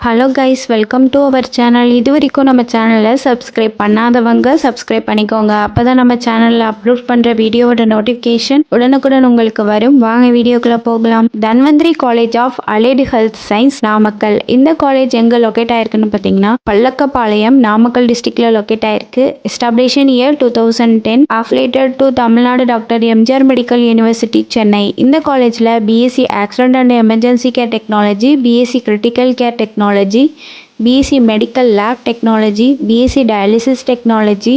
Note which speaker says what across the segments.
Speaker 1: Hello guys, welcome to our channel. இது வரைக்கும் நம்ம சேனலில் சப்ஸ்கிரைப் பண்ணாதவங்க சப்ஸ்கிரைப் பண்ணிக்கோங்க. அப்போ தான் நம்ம சேனலில் அப்லோட் பண்ணுற வீடியோவோட நோட்டிஃபிகேஷன் உடனுக்குடன் உங்களுக்கு வரும். வாங்க வீடியோக்குள்ளே போகலாம். Dhanvantari college of allied health science, Namakkal. இந்த காலேஜ் எங்கே லொக்கேட் ஆயிருக்குன்னு பார்த்தீங்கன்னா பல்லக்கப்பாளையம், நாமக்கல் டிஸ்ட்ரிக்டில் லொக்கேட் ஆயிருக்கு. Establishment year 2010. Affiliated to Tamil Nadu doctor MGR medical university, Chennai. இந்த காலேஜில் BSc accident and emergency care technology, BSc critical care technology, BSc Medical Lab Technology, BSc Dialysis Technology,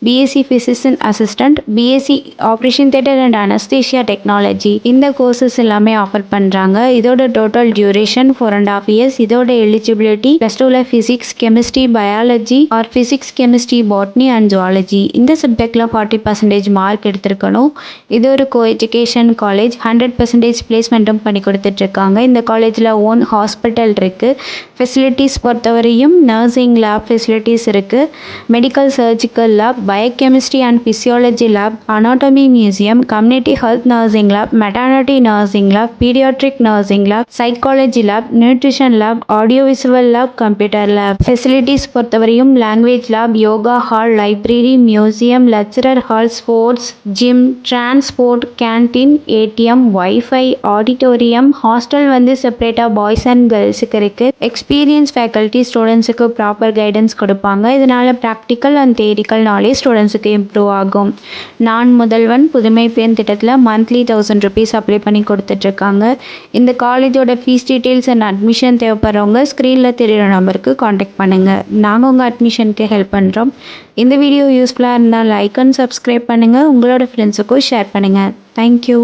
Speaker 1: BSc Physician Assistant, BSc Operation Theatre and Anesthesia Technology. இந்த courses எல்லாமே offer பண்ணுறாங்க. இதோட total duration 4.5 years. இதோட eligibility +2ல physics, chemistry, biology or physics, chemistry, botany and zoology இந்த சப்ஜெக்டில் 40% mark எடுத்திருக்கணும். இது ஒரு கோ எஜுகேஷன் காலேஜ். 100% பிளேஸ்மெண்ட்டும் பண்ணி கொடுத்துட்ருக்காங்க. இந்த காலேஜில் ஓன் ஹாஸ்பிட்டல் இருக்குது. ஃபெசிலிட்டிஸ் பொறுத்தவரையும் நர்சிங் லேப் ஃபெசிலிட்டிஸ் இருக்குது. Medical surgical lab, biochemistry and physiology lab, anatomy museum, community health nursing lab, maternity nursing lab, paediatric nursing lab, psychology lab, nutrition lab, audio visual lab, computer lab. Facilities பொறுத்தவரையும் language lab, yoga hall, library, museum, lecturer hall, sports, gym, transport, canteen, ATM, wifi, auditorium, hostel வந்து செப்பரேட்டாக boys and கேர்ள்ஸுக்கு இருக்குது. Experience faculty ஸ்டூடெண்ட்ஸுக்கு proper guidance கொடுப்பாங்க. இதனால் practical and தியரிக்கல் knowledge ஸ்டூடெண்ட்ஸுக்கு improve ஆகும். நான் முதல்வன் புதுமை பெண் திட்டத்தில் மந்த்லி 1000 rupees அப்ளை பண்ணி கொடுத்துட்ருக்காங்க. இந்த காலேஜோட ஃபீஸ் டீட்டெயில்ஸ் அண்ட் அட்மிஷன் தேவைப்படுறவங்க ஸ்க்ரீனில் தெரிகிற நம்பருக்கு காண்டாக்ட் பண்ணுங்கள். நாங்கள் உங்கள் அட்மிஷனுக்கு ஹெல்ப் பண்ணுறோம். இந்த வீடியோ யூஸ்ஃபுல்லாக இருந்தால் லைக் அண்ட் சப்ஸ்கிரைப் பண்ணுங்கள். உங்களோட ஃப்ரெண்ட்ஸுக்கும் ஷேர் பண்ணுங்கள். தேங்க்யூ.